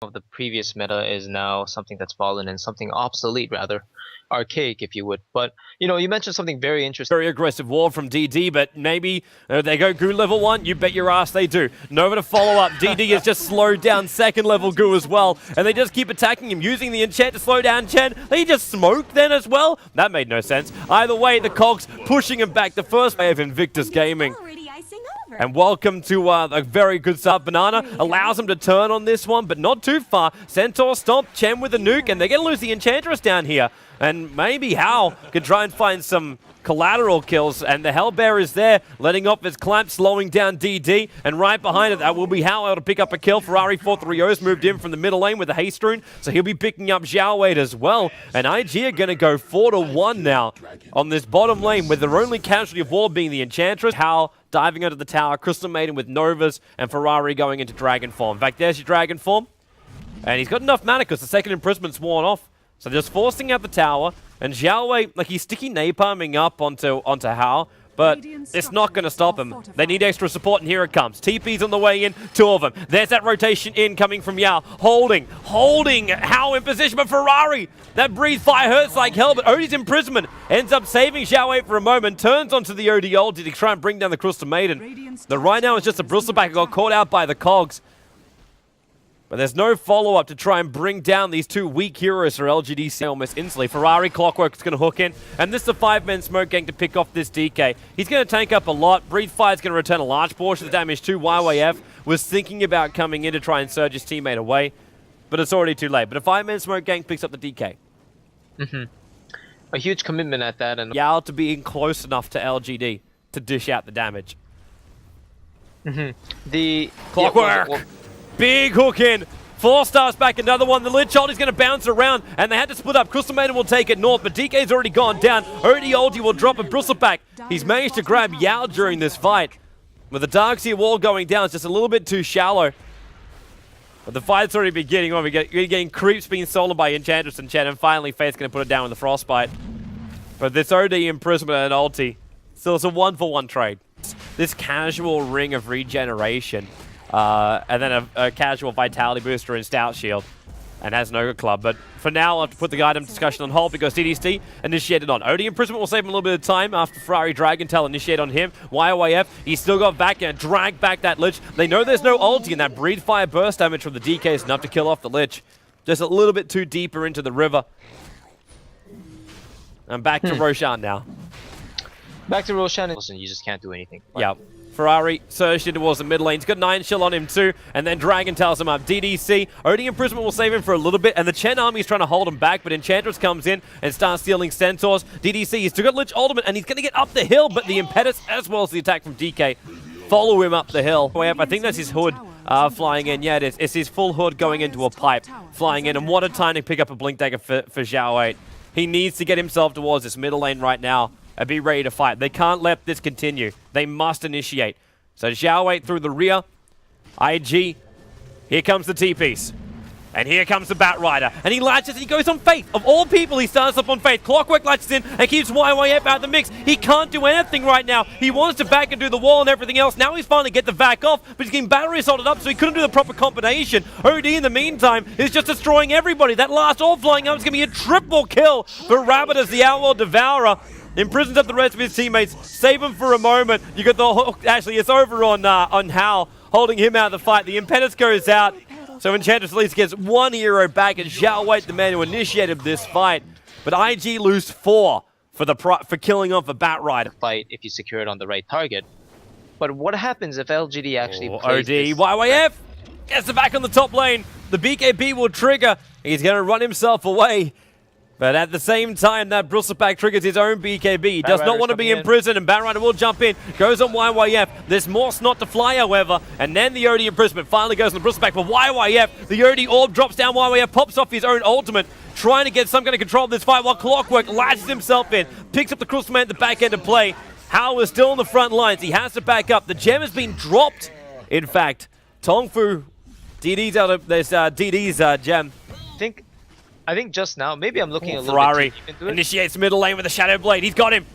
of the previous meta is now something that's fallen and something obsolete, rather archaic, if you would. But you mentioned something very interesting. Very aggressive wall from DD, but maybe they go goo level 1. You bet your ass they do. Nova to follow up. DD has just slowed down second level goo as well, and they just keep attacking him, using the enchant to slow down Chen. They just smoke then as well. That made no sense. Either way, the Cogs pushing him back. The first wave of Invictus Gaming. And welcome to a very good sub. Banana allows him to turn on this one, but not too far. Centaur stomp, Chen with a nuke, and they're going to lose the Enchantress down here. And maybe Hal can try and find some collateral kills, and the Hellbear is there, letting off his clamp, slowing down DD, and right behind it, that will be Hal able to pick up a kill. Ferrari 430's moved in from the middle lane with the haste rune, so he'll be picking up Xiao Wei as well. And IG are going to go 4-1 now on this bottom lane, with their only casualty of war being the Enchantress. Hal diving under the tower, Crystal Maiden with Novas, and Ferrari going into Dragon form. In fact, there's your Dragon form, and he's got enough mana because the second imprisoment's worn off. So just forcing out the tower, and Xiao Wei, like, he's sticky napalming up onto Hao, but it's not going to stop him. They need extra support, and here it comes. TP's on the way in, 2 of them. There's that rotation in coming from Yao. Holding Hao in position, but Ferrari, that breathe fire hurts like hell, but Odie's imprisonment ends up saving Xiao Wei for a moment, turns onto the Odie ulti to try and bring down the Crystal Maiden. The right now is just a bristleback, got caught out by the Cogs. But there's no follow-up to try and bring down these 2 weak heroes for LGD almost instantly. Ferrari Clockwork is going to hook in, and this is a 5-man smoke gang to pick off this DK. He's going to tank up a lot. Breathe Fire is going to return a large portion of the damage to YYF. Was thinking about coming in to try and surge his teammate away, but it's already too late. But a 5-man smoke gang picks up the DK. A huge commitment at that, and Yao to being close enough to LGD to dish out the damage. The Clockwork! Big hook in. 4 stars back, another one. The Lich ult is going to bounce around, and they had to split up. Crystal Maiden will take it north, but DK's already gone down. Odie ulti will drop a bristleback. He's managed to grab Yao during this fight. With the Darkseer wall going down, it's just a little bit too shallow. But the fight's already beginning. We're getting creeps being soloed by Enchantress and Chen, and finally Faith's going to put it down with the Frostbite. But this OD imprisonment and ulti, still it's a 1-for-1 trade. This casual ring of regeneration, and then a casual vitality booster in Stout Shield, and has no good club. But for now, I'll have to put the item discussion on hold because DDST initiated on. OD Imprisonment will save him a little bit of time after Ferrari Dragon Tail initiate on him. YYF, he's still got back and drag back that Lich. They know there's no ulti, and that Breathe Fire burst damage from the DK is enough to kill off the Lich. Just a little bit too deeper into the river. And back to Roshan now. Back to Roshan. Listen, you just can't do anything. Yeah. Ferrari surged in towards the mid lane. He's got 9 shield on him too, and then Dragon tells him up. DDC, OD Imprisonment will save him for a little bit, and the Chen army is trying to hold him back, but Enchantress comes in and starts stealing Centaurs. DDC, he's still got Lich Ultimate, and he's going to get up the hill, but the Impetus, as well as the attack from DK, follow him up the hill. I think that's his hood flying in. Yeah, it's his full hood going into a pipe, flying in, and what a time to pick up a Blink Dagger for Xiao Wei. He needs to get himself towards this middle lane right now and be ready to fight. They can't let this continue. They must initiate. So Xiao Wei through the rear. IG. Here comes the T-piece. And here comes the Batrider. And he latches and he goes on Faith. Of all people, he starts up on Faith. Clockwork latches in and keeps YYF out of the mix. He can't do anything right now. He wants to back and do the wall and everything else. Now he's finally get the vac off, but he's getting battery assaulted up, so he couldn't do the proper combination. OD in the meantime is just destroying everybody. That last all flying up is going to be a triple kill for Rabbit as the Outlaw Devourer. Imprisons up the rest of his teammates. Save him for a moment. You got the hook. Actually, it's over on Hal, holding him out of the fight. The Impetus goes out. So Enchantress at least gets 1 hero back, and Xiao Wei, the man who initiated this fight. But IG lose 4 for killing off a Batrider. Fight if you secure it on the right target. But what happens if LGD actually plays OD, YYF gets it back on the top lane. The BKB will trigger. He's going to run himself away. But at the same time, that Bristleback triggers his own BKB. He does not want to be imprisoned, and Batrider will jump in. Goes on YYF. There's more snot to fly, however. And then the OD imprisonment finally goes on the Bristleback for YYF. The OD orb drops down. YYF pops off his own ultimate, trying to get some kind of control of this fight while Clockwork latches himself in. Picks up the Crystal Man at the back end of play. Hao is still on the front lines. He has to back up. The gem has been dropped. In fact, Tongfu, DD's out of this DD's gem. I think just now, maybe I'm looking a little Ferrari bit too deep into it. Initiates middle lane with a Shadow Blade. He's got him.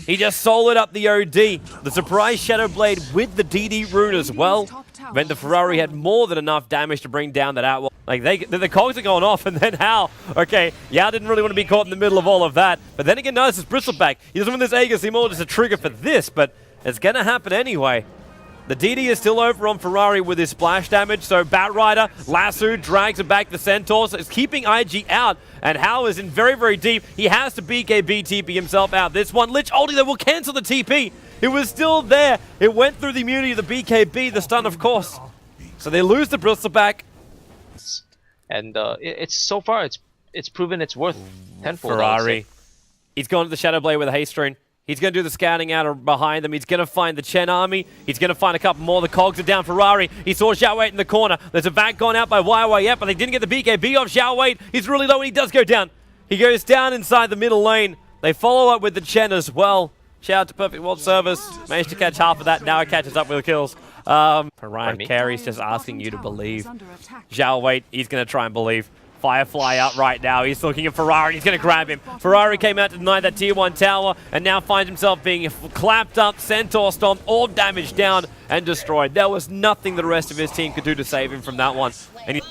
He just soloed up the OD. The surprise Shadow Blade with the DD rune as well. meant the Ferrari had more than enough damage to bring down that outwall. Like, the cogs are going off, and then how? Okay, Yao didn't really want to be caught in the middle of all of that. But then again, notice his Bristleback. He doesn't want this Aegis seem more just a trigger for this, but it's going to happen anyway. The DD is still over on Ferrari with his splash damage, so Batrider, Lasso, drags it back to Centaur, so it's keeping IG out, and Hao is in very, very deep. He has to BKB TP himself out. This one, Lich ulti that will cancel the TP. It was still there. It went through the immunity of the BKB, the stun, of course. So they lose the Bristleback. And it's so far, it's proven its worth tenfold. Ferrari. He's gone to the Shadow Blade with a haste rune. He's going to do the scouting out behind them. He's going to find the Chen army. He's going to find a couple more. The cogs are down Ferrari. He saw Xiao Wei in the corner. There's a vac gone out by YYF, but they didn't get the BKB off Xiao Wei. He's really low and he does go down. He goes down inside the middle lane. They follow up with the Chen as well. Shout out to Perfect World Service. Managed to catch half of that. Now it catches up with the kills. Ryan Carey's just asking you to believe. Xiao Wei, he's going to try and believe. Firefly out right now. He's looking at Ferrari. He's going to grab him. Ferrari came out to deny that tier 1 tower and now finds himself being clapped up, Centaur stomped, all damage down and destroyed. There was nothing the rest of his team could do to save him from that one. And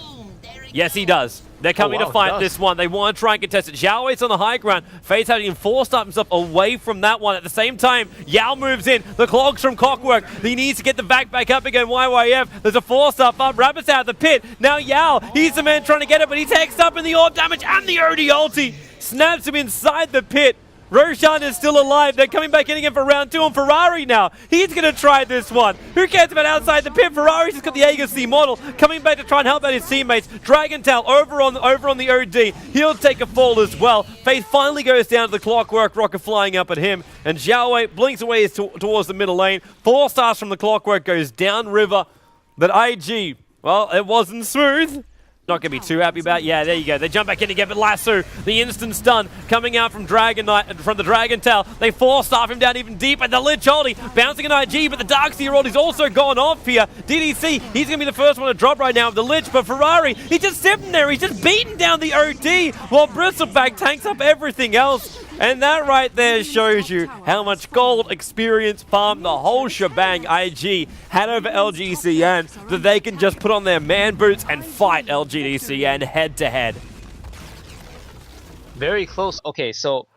yes, he does. They're coming to fight this one. They want to try and contest it. Xiao Wei's on the high ground. Fade's having forced up himself away from that one. At the same time, Yao moves in. The clogs from Clockwork. He needs to get the back up again. YYF. There's a force up. Rabbit's out of the pit. Now Yao, he's the man trying to get it, but he's hexed up in the orb damage and the OD ulti. Snaps him inside the pit. Roshan is still alive. They're coming back in again for round 2 on Ferrari now. He's going to try this one. Who cares about outside the pit? Ferrari's just got the Aegis model coming back to try and help out his teammates. Dragon Tail over on the OD. He'll take a fall as well. Faith finally goes down to the Clockwork. Rocket flying up at him. And Xiao Wei blinks away towards the middle lane. 4 stars from the Clockwork goes down river. But IG, well, it wasn't smooth. Not going to be too happy about. Yeah, there you go. They jump back in again, but Lasso, the instant stun coming out from the Dragon Tail. They 4-staff him down even deeper. The Lich ulti bouncing an IG, but the Darkseer ulti's also gone off here. DDC, he's going to be the first one to drop right now with the Lich, but Ferrari, he's just sitting there. He's just beating down the OD while Bristleback tanks up everything else. And that right there shows you how much gold, experience, farm, the whole shebang IG had over LGCN, that they can just put on their man boots and fight LGDCN head to head. Very close. Okay, so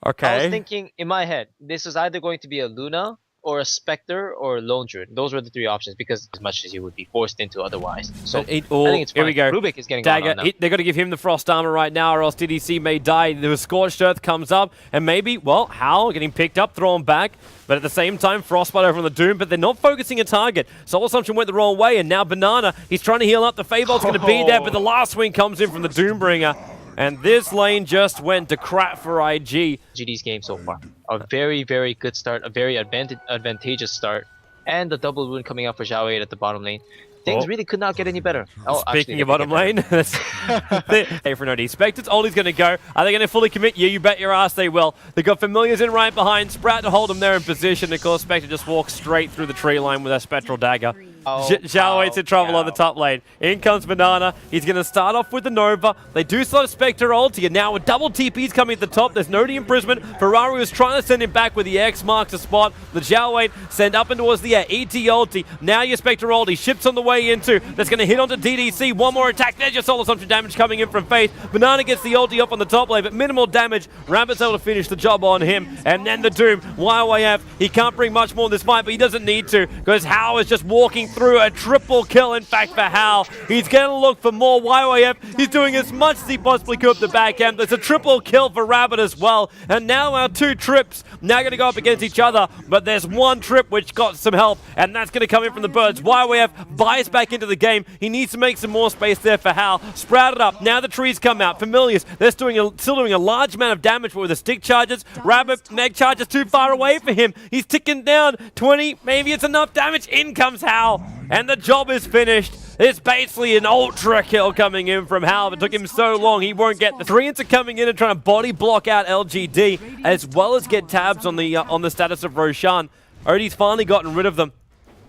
I was thinking in my head, this is either going to be a Luna or a Spectre or a Lone Druid. Those were the 3 options because as much as you would be forced into otherwise. So I think it's fine. Here we go. Rubik is getting Dagger. on now. They're going to give him the Frost Armor right now or else DDC may die. The Scorched Earth comes up and maybe, well, Hal getting picked up, thrown back. But at the same time, Frostbite over on the Doom, but they're not focusing a target. Soul Assumption went the wrong way, and now Banana, he's trying to heal up. The Fabolt's going to be there, but the last swing comes in from the Doombringer. And this lane just went to crap for IG. GD's game so far. A very, very good start, a very advantageous start. And the double wound coming out for Xiao Wei at the bottom lane. Things really could not get any better. Speaking of bottom lane, hey, for no D. Spectre's ulti's going to go. Are they going to fully commit? Yeah, you bet your ass they will. They've got Familiars in right behind. Sprout to hold them there in position. Of course, Spectre just walks straight through the tree line with a Spectral Dagger. Xiao Wei's in trouble on the top lane. In comes Banana. He's going to start off with the Nova. They do slot a Spectre ulti, and now with double TPs coming at the top, there's no imprisonment. Ferrari was trying to send him back with the X marks a spot. The Xiao Wei send up and towards the air. ET ulti. Now your Spectre ulti. Ships on the way into. That's going to hit onto DDC. One more attack. There's your Soul Assumption damage coming in from Faith. Banana gets the ulti up on the top lane, but minimal damage. Rabbit's able to finish the job on him. And then the Doom. YYF. He can't bring much more in this fight, but he doesn't need to because Hao is just walking through a triple kill, in fact, for Hal. He's going to look for more. YYF, he's doing as much as he possibly could at the back end. There's a triple kill for Rabbit as well. And now our 2 trips now going to go up against each other. But there's one trip which got some help, and that's going to come in from the birds. YYF buys back into the game. He needs to make some more space there for Hal. Sprouted up. Now the trees come out. Familiars, they're still doing a large amount of damage with the stick charges. Rabbit, Meg charges too far away for him. He's ticking down. 20, maybe it's enough damage. In comes Hal. And the job is finished. It's basically an ultra kill coming in from Hal. It took him so long, he won't get the 3s are coming in and trying to body block out LGD, as well as get tabs on the status of Roshan. Odie's finally gotten rid of them.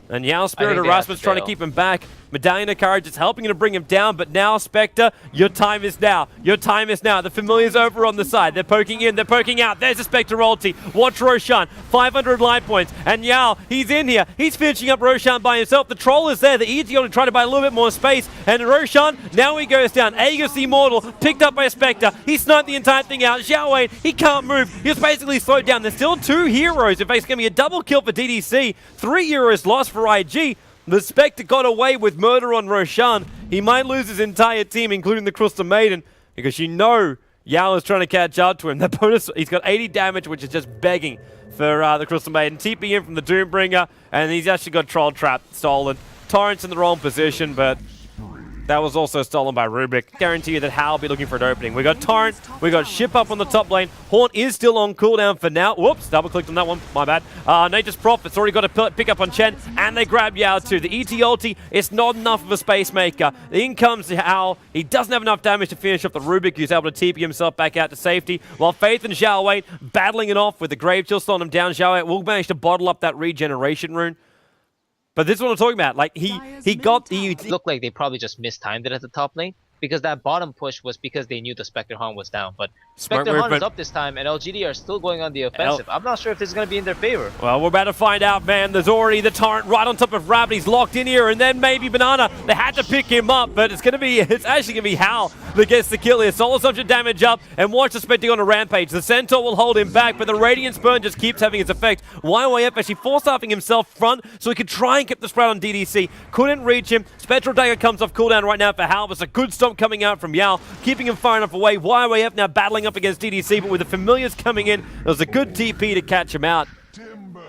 And Yao Spirit Erasmus trying to keep him back. Medallion of Courage is helping to bring him down, but now, Spectre, your time is now. Your time is now. The Familiar's over on the side. They're poking in, they're poking out. There's a Spectre ulti. Watch Roshan, 500 life points, and Yao, he's in here. He's finishing up Roshan by himself. The troll is there. The ETO to try to buy a little bit more space, and Roshan, now he goes down. Aegis the Immortal, picked up by a Spectre. He sniped the entire thing out. Xiao Wei, he can't move. He was basically slowed down. There's still 2 heroes. In fact, it's going to be a double kill for DDC. 3 heroes lost for IG. The Spectre got away with murder on Roshan. He might lose his entire team, including the Crystal Maiden, because you know Yao is trying to catch up to him. That bonus, he's got 80 damage, which is just begging for the Crystal Maiden. TP in from the Doombringer, and he's actually got Troll Trap stolen. Torrent's in the wrong position, but that was also stolen by Rubik. Guarantee you that Hal will be looking for an opening. We got Torrent, we got Ship up on the top lane. Haunt is still on cooldown for now. Whoops, double-clicked on that one, my bad. Nature's Prophet's already got a pick up on Chen, and they grab Yao too. The ET ulti is not enough of a space maker. In comes Hal. He doesn't have enough damage to finish off the Rubik, who's able to TP himself back out to safety, while Faith and Xiao Wei battling it off with the Grave Chill slowing him down. Xiao Wei will manage to bottle up that regeneration rune. But this is what I'm talking about. Like, he got the... It looked like they probably just mistimed it at the top lane, because that bottom push was because they knew the Spectre Hunt was down. But Spectre Hunt is up this time, and LGD are still going on the offensive. I'm not sure if this is going to be in their favor. Well, we're about to find out, man. There's already the Torrent right on top of Rabbit. He's locked in here, and then maybe Banana. They had to pick him up, but it's actually going to be Hal that gets the kill here. Soul Assumption damage up, and watch the Spectre on a rampage. The Centaur will hold him back, but the Radiant Spurn just keeps having its effect. YYF actually force-staffing himself front, so he could try and keep the spread on DDC. Couldn't reach him. Spectral Dagger comes off cooldown right now for Hal. There's a good stomp coming out from Yao, keeping him far enough away. YYF now battling up against DDC, but with the Familiars coming in, there was a good TP to catch him out.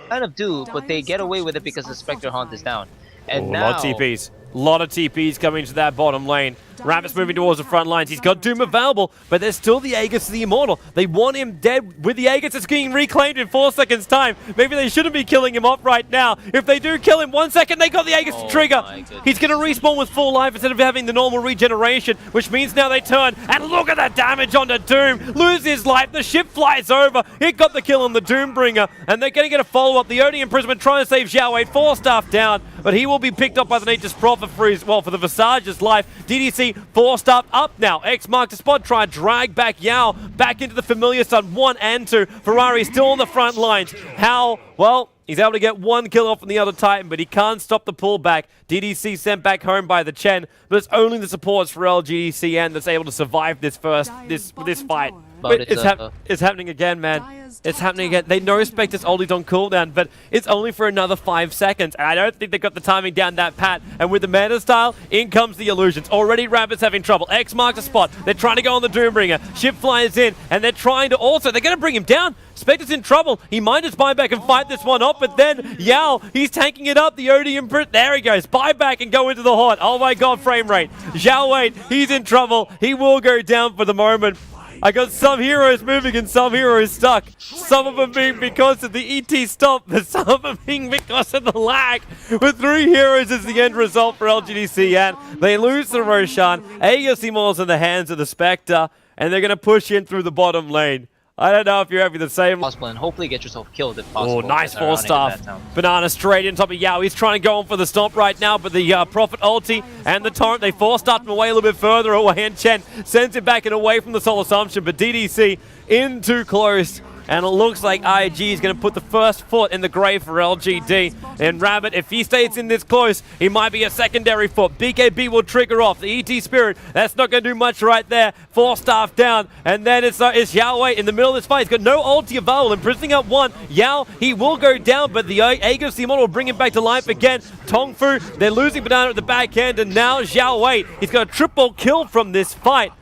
Kind of do, but they get away with it because the Spectre Hunt is down. And now... A lot of TPs. A lot of TPs coming to that bottom lane. Rabbit's moving towards the front lines. He's got Doom available, but there's still the Aegis of the Immortal. They want him dead. With the Aegis, it's getting reclaimed in 4 seconds' time. Maybe they shouldn't be killing him off right now. If they do kill him, 1 second, they got the Aegis to trigger. He's going to respawn with full life instead of having the normal regeneration, which means now they turn. And look at that damage onto Doom. Lose his life. The ship flies over. It got the kill on the Doombringer, and they're going to get a follow-up. The Odin Imprisonment trying to save Xiao Wei. 4 staff down, but he will be picked up by the Nature's Prophet for his, well, for the Visage's life. DDC 4 staff up now. X marked a spot, try and drag back Yao back into the Familiar Stun 1 and 2. Ferrari still on the front lines. How? Well, he's able to get 1 kill off from the other Titan, but he can't stop the pullback. DDC sent back home by the Chen, but it's only the supports for LGDCN that's able to survive this fight. But it's happening again, man. It's happening again. They know Spectre's ulti's on cooldown, but it's only for another 5 seconds. And I don't think they've got the timing down that pat. And with the mana style, in comes the illusions. Already Rabbit's having trouble. X marks a spot. They're trying to go on the Doombringer. Ship flies in, and they're trying to also... They're going to bring him down. Spectre's in trouble. He might just buy back and fight this one off, but then Yao, he's tanking it up. The Odium Brit, there he goes. Buy back and go into the Haunt. Oh my god, frame rate. Xiao Wei, he's in trouble. He will go down for the moment. I got some heroes moving and some heroes stuck. Some of them being because of the ET stop, but some of them being because of the lag. With 3 heroes is the end result for LGDC, and they lose to Roshan. Aegis Immortal's in the hands of the Spectre, and they're going to push in through the bottom lane. I don't know if you're having the same. Possible, and hopefully get yourself killed if possible. Oh, nice 4 staff. Banana straight in top of Yao. He's trying to go on for the stomp right now, but the Prophet ulti and the Torrent, they 4-staffed him away a little bit further away, and Chen sends him back and away from the Soul Assumption, but DDC in too close. And it looks like IG is going to put the first foot in the grave for LGD. And Rabbit, if he stays in this close, he might be a secondary foot. BKB will trigger off. The ET Spirit, that's not going to do much right there. 4 staff down. And then it's Xiao Wei in the middle of this fight. He's got no ulti available. Imprisoning up 1. Yao, he will go down, but the Aegis the Immortal will bring him back to life again. Tongfu, they're losing Banana at the back end. And now Xiao Wei, he's got a triple kill from this fight.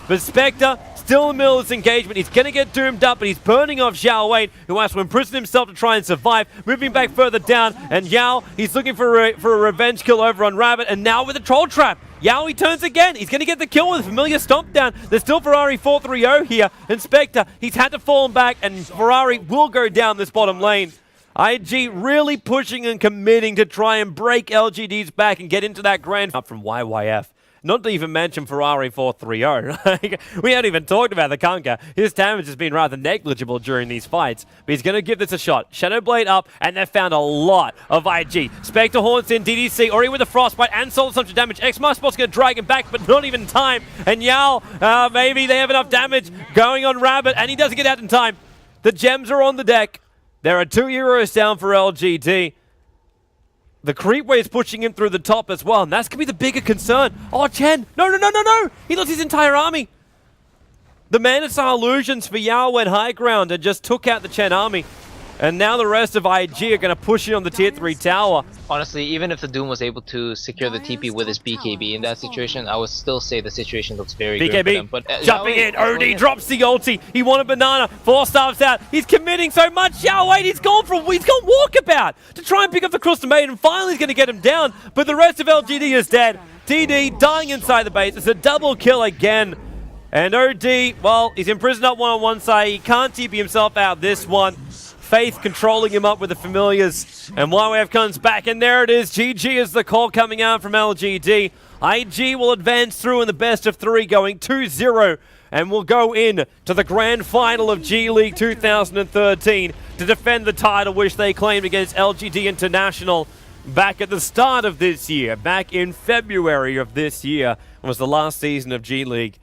But Spectre, still in the middle of this engagement. He's going to get doomed up, but he's burning off Xiao Wei, who has to imprison himself to try and survive. Moving back further down, and Yao, he's looking for a revenge kill over on Rabbit, and now with a Troll Trap. Yao, he turns again. He's going to get the kill with a familiar stomp down. There's still Ferrari 4-3-0 here, and Spectre, he's had to fall back, and Ferrari will go down this bottom lane. IG really pushing and committing to try and break LGD's back and get into that grand up from YYF. Not to even mention Ferrari 430. We haven't even talked about the Kunkka. His damage has been rather negligible during these fights, but he's going to give this a shot. Shadowblade up, and they've found a lot of IG. Spectre haunts in DDC, already with the Frostbite and Soul Assumption damage. X-Maspot's going to drag him back, but not even in time. And Yao, maybe they have enough damage going on Rabbit, and he doesn't get out in time. The gems are on the deck. There are 2 euros down for LGD. The creep wave is pushing him through the top as well, and that's going to be the bigger concern. Oh, Chen! No! He lost his entire army. The Manasar illusions for Yao went high ground and just took out the Chen army. And now the rest of IG are going to push in on the tier 3 tower. Honestly, even if the Doom was able to secure the TP with his BKB in that situation, I would still say the situation looks very good for them. But, jumping in, OD drops the ulti. He wanted banana, 4 stars out. He's committing so much. Yao, wait, he's gone walkabout to try and pick up the Crystal Maiden, and finally he's going to get him down. But the rest of LGD is dead. DD dying inside the base. It's a double kill again. And OD, well, he's imprisoned up one on one side. He can't TP himself out this one. Faith controlling him up with the familiars. And YWF comes back, and there it is. GG is the call coming out from LGD. IG will advance through in the best of 3, going 2-0, and will go in to the grand final of G League 2013 to defend the title which they claimed against LGD International back at the start of this year. Back in February of this year was the last season of G League.